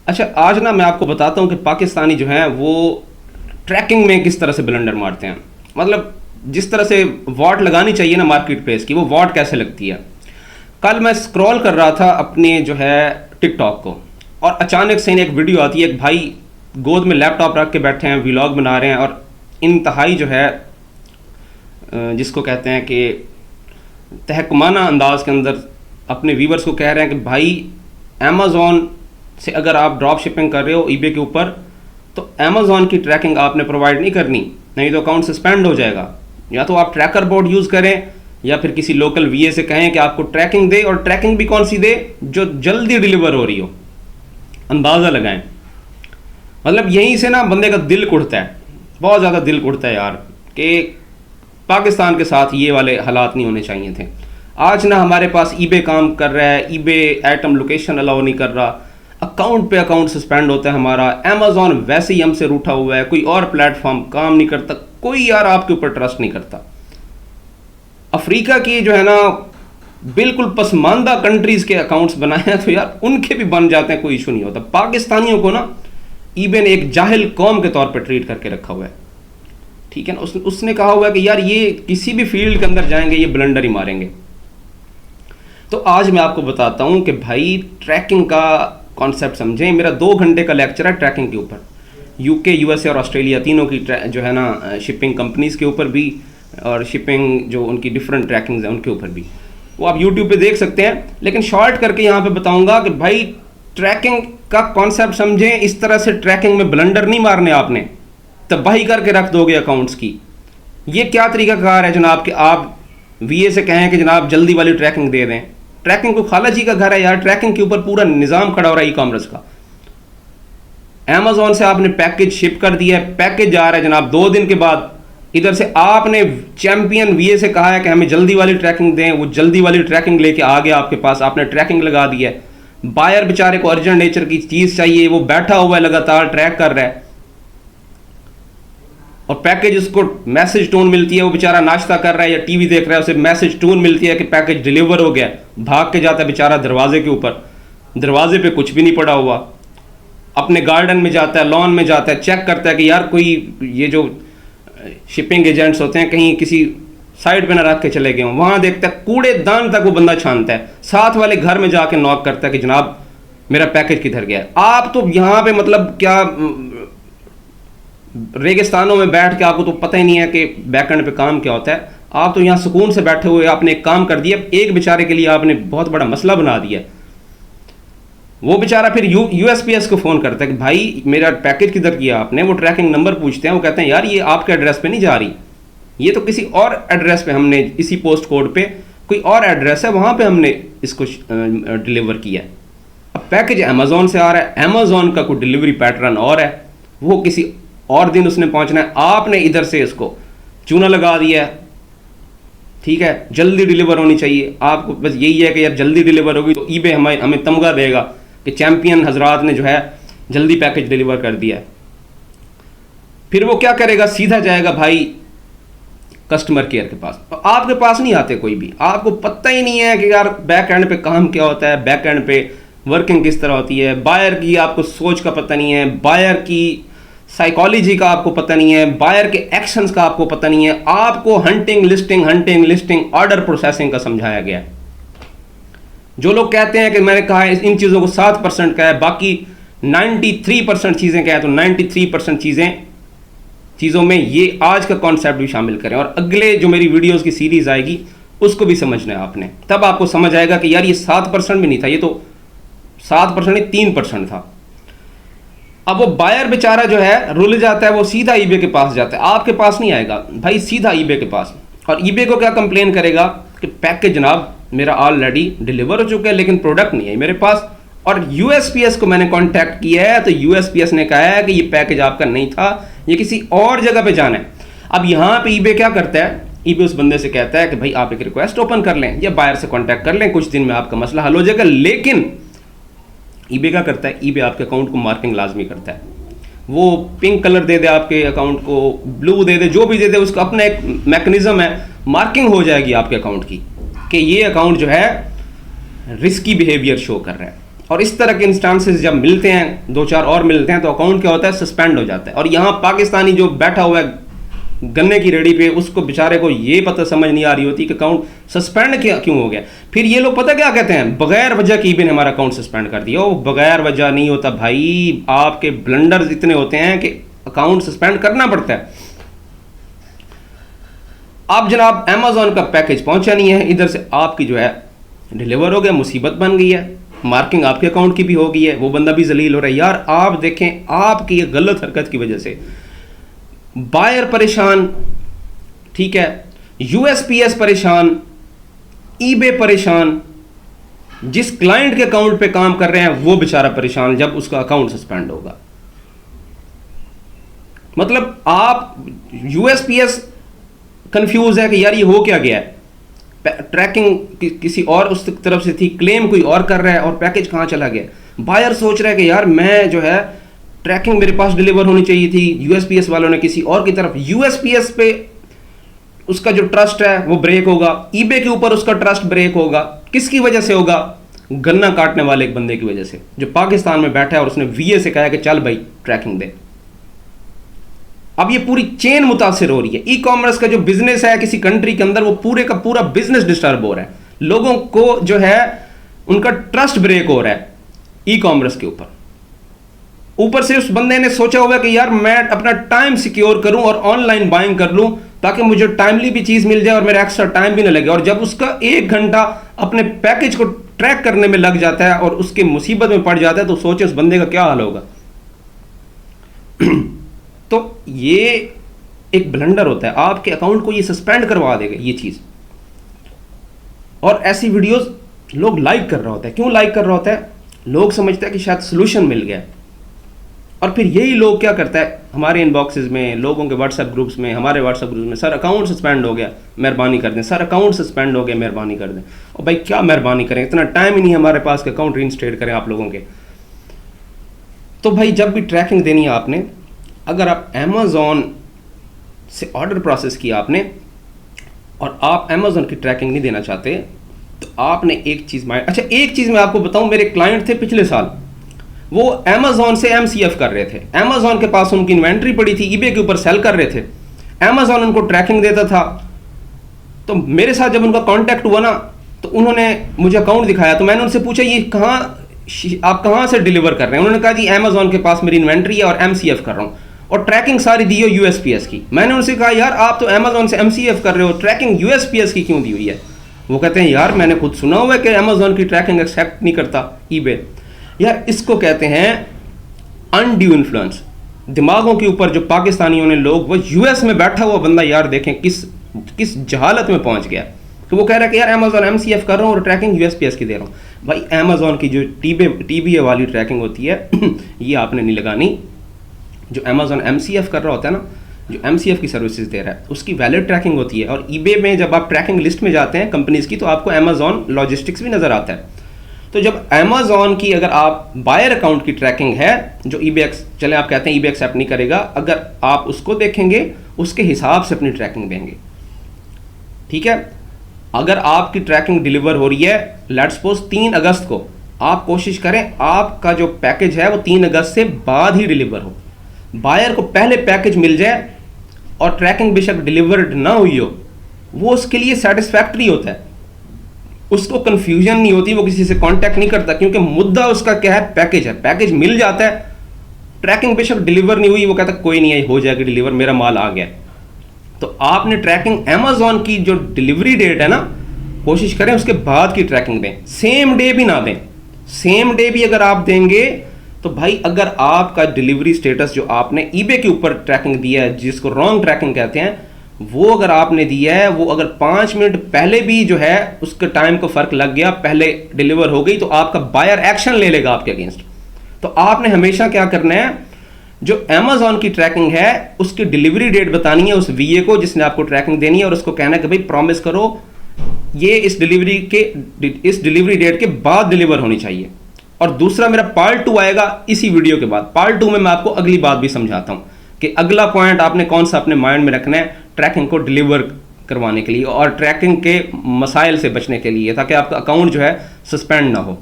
अच्छा, आज ना मैं आपको बताता हूँ कि पाकिस्तानी जो हैं वो ट्रैकिंग में किस तरह से ब्लंडर मारते हैं। मतलब जिस तरह से वॉट लगानी चाहिए ना मार्केट प्लेस की, वो वॉट कैसे लगती है। कल मैं स्क्रॉल कर रहा था अपने जो है टिकटॉक को, और अचानक से एक वीडियो आती है। एक भाई गोद में लैपटॉप रख के बैठे हैं, व्लॉग बना रहे हैं, और इंतहाई जो है जिसको कहते हैं कि तहकुमाना अंदाज के अंदर अपने व्यूवर्स को कह रहे हैं कि भाई अमेज़ॉन से अगर आप ड्रॉप शिपिंग कर रहे हो ईबे के ऊपर, तो अमेज़ॉन की ट्रैकिंग आपने प्रोवाइड नहीं करनी, नहीं तो अकाउंट सस्पेंड हो जाएगा। या तो आप ट्रैकर बोर्ड यूज़ करें, या फिर किसी लोकल वीए से कहें कि आपको ट्रैकिंग दे, और ट्रैकिंग भी कौन सी दे, जो जल्दी डिलीवर हो रही हो। अंदाज़ा लगाएं। मतलब यहीं से ना बंदे का दिल कुढ़ता है, बहुत ज़्यादा दिल कुढ़ता है यार, कि पाकिस्तान के साथ ये वाले हालात नहीं होने चाहिए थे। आज ना हमारे पास ईबे काम कर रहा है, ईबे एटम लोकेशन अलाउ नहीं कर रहा, अकाउंट पे अकाउंट सस्पेंड होता है हमारा, अमेज़ॉन वैसे ही हमसे रूठा हुआ है, कोई और प्लेटफॉर्म काम नहीं करता, कोई यार आपके ऊपर ट्रस्ट नहीं करता। अफ्रीका की जो है ना बिल्कुल पसमानदा कंट्रीज़ के अकाउंट्स बनाए हैं तो यार उनके भी बन जाते हैं, कोई इशू नहीं होता। पाकिस्तानियों को ना ईबे ने एक जाहिल कौम के तौर पर ट्रीट करके रखा हुआ है, ठीक है ना। उसने कहा हुआ है कि यार ये किसी भी फील्ड के अंदर जाएंगे ये ब्लंडर ही मारेंगे। तो आज मैं आपको बताता हूं कि भाई ट्रैकिंग का कॉन्सेप्ट समझें। मेरा 2 घंटे का लेक्चर है ट्रैकिंग के ऊपर, यूके, यूएसए और ऑस्ट्रेलिया तीनों की जो है ना शिपिंग कंपनीज़ के ऊपर भी, और शिपिंग जो उनकी डिफरेंट ट्रैकिंग्स हैं उनके ऊपर भी, वो आप यूट्यूब पे देख सकते हैं। लेकिन शॉर्ट करके यहाँ पे बताऊंगा कि भाई ट्रैकिंग का कॉन्सेप्ट समझें। इस तरह से ट्रैकिंग में ब्लंडर नहीं मारने, आपने तबाही करके रख दोगे अकाउंट्स की। ये क्या तरीकाकार है जनाब कि आप वीए से कहें कि जनाब जल्दी वाली ट्रैकिंग दे दें। ट्रैकिंग को खाला जी का घर है यार, ट्रैकिंग के ऊपर पूरा निज़ाम खड़ा हो रहा है ई कॉमर्स का। अमेज़ॉन से आपने पैकेज शिप कर दिया है, पैकेज जा रहा है जनाब 2 दिन के बाद। इधर से आपने चैंपियन वीए से कहा है कि हमें जल्दी वाली ट्रैकिंग दें, वो जल्दी वाली ट्रैकिंग लेके आ गया आपके पास, आपने ट्रैकिंग लगा दी है। बायर बेचारे को अर्जेंट नेचर की चीज़ चाहिए, वो बैठा हुआ है लगातार ट्रैक कर रहा है, और पैकेज उसको मैसेज टोन मिलती है, वो बेचारा नाश्ता कर रहा है या टीवी देख रहा है, उसे मैसेज टोन मिलती है कि पैकेज डिलीवर हो गया, भाग के जाता है बेचारा दरवाजे के ऊपर, दरवाजे पे कुछ भी नहीं पड़ा हुआ, अपने गार्डन में जाता है, लॉन में जाता है, चेक करता है कि यार कोई ये जो शिपिंग एजेंट्स होते हैं कहीं किसी साइड पे ना रख के चले गए हों, वहाँ देखता है कूड़ेदान तक वो बंदा छानता है, साथ वाले घर में जाके नॉक करता है कि जनाब मेरा पैकेज किधर गया है। आप तो यहाँ पे मतलब क्या रेगिस्तानों में बैठ के आपको तो पता ही नहीं है कि बैकएंड पे काम क्या होता है। आप तो यहाँ सुकून से बैठे हुए आपने एक काम कर दिया, एक बेचारे के लिए आपने बहुत बड़ा मसला बना दिया। वो बेचारा फिर यूएसपीएस को फ़ोन करता है कि भाई मेरा पैकेज किधर किया आपने। वो ट्रैकिंग नंबर पूछते हैं, वो कहते हैं यार ये आपके एड्रेस पे नहीं जा रही, ये तो किसी और एड्रेस पे हमने, इसी पोस्ट कोड पे कोई और एड्रेस है, वहाँ पे हमने इसको डिलीवर किया है। अब पैकेज अमेज़ॉन से आ रहा है, अमेज़ॉन का कोई डिलीवरी पैटर्न और है, वो किसी और दिन उसने पहुंचना है, आपने इधर से इसको चूना लगा दिया है, ठीक है, जल्दी डिलीवर होनी चाहिए। आपको बस यही है कि यार जल्दी डिलीवर होगी तो ईबे हमें तमगा देगा कि चैंपियन हजरात ने जो है जल्दी पैकेज डिलीवर कर दिया है। फिर वो क्या करेगा, सीधा जाएगा भाई कस्टमर केयर के पास। तो आपके पास नहीं आते कोई भी, आपको पता ही नहीं है कि यार बैक एंड पे काम क्या होता है, बैक एंड पे वर्किंग किस तरह होती है। बायर की आपको सोच का पता नहीं है, बायर की साइकोलॉजी का आपको पता नहीं है, बायर के एक्शंस का आपको पता नहीं है। आपको हंटिंग लिस्टिंग ऑर्डर प्रोसेसिंग का समझाया गया है। जो लोग कहते हैं कि मैंने कहा है इन चीज़ों को 7% का है, बाकी 93% चीज़ें क्या है, तो 93% चीज़ों में ये आज का कॉन्सेप्ट भी शामिल करें, और अगले जो मेरी वीडियोस की सीरीज आएगी उसको भी समझना है आपने। तब आपको समझ आएगा कि यार ये 7% भी नहीं था, ये तो 7% नहीं 3% था। अब वो बायर बेचारा जो है रुल जाता है, वो सीधा ईबे के पास जाता है, आपके पास नहीं आएगा भाई, सीधा ईबे के पास। और ईबे को क्या कंप्लेन करेगा कि पैकेज जनाब मेरा ऑलरेडी डिलीवर हो चुका है लेकिन प्रोडक्ट नहीं है मेरे पास। और यूएसपीएस को मैंने कांटेक्ट किया है तो यूएसपीएस ने कहा है कि ये पैकेज आपका नहीं था, ये किसी और जगह पे जाना है। अब यहाँ पे ईबे क्या करता है, ईबे उस बंदे से कहता है कि भाई आप एक रिक्वेस्ट ओपन कर लें या बायर से कांटेक्ट कर लें, कुछ दिन में आपका मसला हल हो जाएगा। लेकिन ईबे क्या करता है, ईबे आपके अकाउंट को मार्किंग लाजमी करता है। वो पिंक कलर दे दे आपके अकाउंट को, ब्लू दे दे, जो भी दे दे, उसका अपना एक मैकेनिज्म है, मार्किंग हो जाएगी आपके अकाउंट की कि ये अकाउंट जो है रिस्की बिहेवियर शो कर रहा है। और इस तरह के इंस्टांसेस जब मिलते हैं, 2-4 और मिलते हैं, तो अकाउंट क्या होता है, सस्पेंड हो जाता है। और यहाँ पाकिस्तानी जो बैठा हुआ है गन्ने की रेडी पे, उसको बेचारे को ये पता समझ नहीं आ रही होती कि अकाउंट सस्पेंड क्यों हो गया। फिर ये लोग पता क्या कहते हैं, बगैर वजह की ईबे ने हमारा अकाउंट सस्पेंड कर दिया। वो बगैर वजह नहीं होता भाई, आपके ब्लंडर्स इतने होते हैं कि अकाउंट सस्पेंड करना पड़ता है। अब जनाब अमेजोन का पैकेज पहुंचा नहीं है, इधर से आपकी जो है डिलीवर हो गया, मुसीबत बन गई है, मार्किंग आपके अकाउंट की भी हो गई है, वो बंदा भी जलील हो रहा है। यार आप देखें, आपकी ये गलत हरकत की वजह से बायर परेशान, ठीक है, यूएसपीएस परेशान, ईबे परेशान, जिस क्लाइंट के अकाउंट पे काम कर रहे हैं वो बेचारा परेशान जब उसका अकाउंट सस्पेंड होगा। मतलब आप यूएसपीएस कंफ्यूज है कि यार ये हो क्या गया है, ट्रैकिंग किसी और उस तरफ से थी, क्लेम कोई और कर रहा है और पैकेज कहां चला गया। बायर सोच रहा है कि यार मैं जो है ट्रैकिंग मेरे पास डिलीवर होनी चाहिए थी, यूएसपीएस वालों ने किसी और की तरफ, यूएसपीएस पे उसका जो ट्रस्ट है वो ब्रेक होगा, ईबे के ऊपर उसका ट्रस्ट ब्रेक होगा। किसकी वजह से होगा, गन्ना काटने वाले एक बंदे की वजह से जो पाकिस्तान में बैठा है और उसने वीए से कहा कि चल भाई ट्रैकिंग दे। अब ये पूरी चेन मुतासिर हो रही है। ई कॉमर्स का जो बिजनेस है किसी कंट्री के अंदर, वो पूरे का पूरा बिजनेस डिस्टर्ब हो रहा है, लोगों को जो है उनका ट्रस्ट ब्रेक हो रहा है ई कॉमर्स के ऊपर। ऊपर से उस बंदे ने सोचा हुआ कि यार मैं अपना टाइम सिक्योर करूं और ऑनलाइन बाइंग कर लूं ताकि मुझे टाइमली भी चीज मिल जाए और मेरा एक्स्ट्रा टाइम भी ना लगे। और जब उसका 1 घंटा अपने पैकेज को ट्रैक करने में लग जाता है और उसके मुसीबत में पड़ जाता है, तो सोचे उस बंदे का क्या हाल होगा। तो ये एक ब्लंडर होता है, आपके अकाउंट को ये सस्पेंड करवा देगा ये चीज। और ऐसी वीडियोस लोग लाइक कर रहा होता है। क्यों लाइक कर रहा होता है, लोग समझते हैं कि शायद सोल्यूशन मिल गया। और फिर यही लोग क्या करता है, हमारे इनबॉक्सेस में, लोगों के व्हाट्सएप ग्रुप्स में, हमारे व्हाट्सएप ग्रुप्स में, सर अकाउंट सस्पेंड हो गया मेहरबानी कर दें, सर अकाउंट सस्पेंड हो गया मेहरबानी कर दें। और भाई क्या मेहरबानी करें, इतना टाइम ही नहीं हमारे पास कि अकाउंट रीइंस्टेट करें आप लोगों के। तो भाई जब भी ट्रैकिंग देनी है आपने, अगर आप अमेजोन से ऑर्डर प्रोसेस किया आपने और आप अमेजोन की ट्रैकिंग नहीं देना चाहते, तो आपने एक चीज़ अच्छा एक चीज़ मैं आपको बताऊं, मेरे क्लाइंट थे पिछले साल, वो अमेजोन से एमसीएफ कर रहे थे। अमेजोन के पास उनकी इन्वेंट्री पड़ी थी, ईबे के ऊपर सेल कर रहे थे, अमेजोन उनको ट्रैकिंग देता था। तो मेरे साथ जब उनका कांटेक्ट हुआ ना, तो उन्होंने मुझे अकाउंट दिखाया, तो मैंने उनसे पूछा ये आप कहाँ से डिलीवर कर रहे हैं। उन्होंने कहा जी अमेजोन के पास मेरी इन्वेंट्री है और एमसीएफ कर रहा हूँ, और ट्रैकिंग सारी दी हो यूएसपीएस की। मैंने उनसे कहा यार आप तो अमेजोन से एमसीएफ कर रहे हो, ट्रैकिंग यूएसपीएस की क्यों दी हुई है। वो कहते हैं यार मैंने खुद सुना हुआ है कि अमेजोन की ट्रैकिंग एक्सेप्ट नहीं करता ईबे। यार इसको कहते हैं अनड्यू इन्फ्लुएंस, दिमागों के ऊपर जो पाकिस्तानियों ने लोग, वो यूएस में बैठा हुआ बंदा यार देखें किस जहालत में पहुंच गया कि वो कह रहा है कि यार अमेजोन एमसीएफ कर रहा हूँ और ट्रैकिंग यूएसपीएस की दे रहा हूँ। भाई अमेजोन की जो टीबीए वाली ट्रैकिंग होती है ये आपने नहीं लगानी। जो अमेजोन एमसीएफ कर रहा होता है ना, जो एमसीएफ की सर्विसेज दे रहा है, उसकी वैलिड ट्रैकिंग होती है। और ईबे में जब आप ट्रैकिंग लिस्ट में जाते हैं कंपनीज की, तो आपको अमेजोन लॉजिस्टिक्स भी नजर आता है। तो जब अमेजोन की अगर आप बायर अकाउंट की ट्रैकिंग है, जो ईबे चले आप कहते हैं ईबे एक्सेप्ट नहीं करेगा, अगर आप उसको देखेंगे उसके हिसाब से अपनी ट्रैकिंग देंगे, ठीक है। अगर आपकी ट्रैकिंग डिलीवर हो रही है लेट्स सपोज 3 अगस्त को, आप कोशिश करें आपका जो पैकेज है वो 3 अगस्त से बाद ही डिलीवर हो। बायर को पहले पैकेज मिल जाए और ट्रैकिंग बेशक डिलीवर्ड ना हुई हो, वो उसके लिए सेटिस्फैक्ट्री होता है, उसको कंफ्यूजन नहीं होती, वो किसी से कांटेक्ट नहीं करता, क्योंकि मुद्दा उसका क्या है, पैकेज है। पैकेज मिल जाता है, ट्रैकिंग बेशक डिलीवर नहीं हुई, वो कहता कोई नहीं है हो जाएगी डिलीवर, मेरा माल आ गया। तो आपने ट्रैकिंग अमेजोन की जो डिलीवरी डेट है ना, कोशिश करें उसके बाद की ट्रैकिंग दें, सेम डे भी ना दें। सेम डे भी अगर आप देंगे तो भाई अगर आपका डिलीवरी स्टेटस जो आपने ईबे के ऊपर ट्रैकिंग दिया है, जिसको रॉन्ग ट्रैकिंग कहते हैं, वो अगर आपने दिया है, वो अगर 5 मिनट पहले भी जो है उसके टाइम को फर्क लग गया, पहले डिलीवर हो गई, तो आपका बायर एक्शन ले लेगा आपके अगेंस्ट। तो आपने हमेशा क्या करना है, जो अमेजोन की ट्रैकिंग है उसकी डिलीवरी डेट बतानी है उस वीए को जिसने आपको ट्रैकिंग देनी है, और उसको कहना है कि भाई प्रॉमिस करो ये इस डिलीवरी डेट के बाद डिलीवर होनी चाहिए। और दूसरा मेरा पार्ट 2 आएगा इसी वीडियो के बाद। पार्ट 2 में मैं आपको अगली बात भी समझाता हूं कि अगला पॉइंट आपने कौन सा अपने माइंड में रखना है ट्रैकिंग को डिलीवर करवाने के लिए और ट्रैकिंग के मसाइल से बचने के लिए, ताकि आपका अकाउंट जो है सस्पेंड ना हो।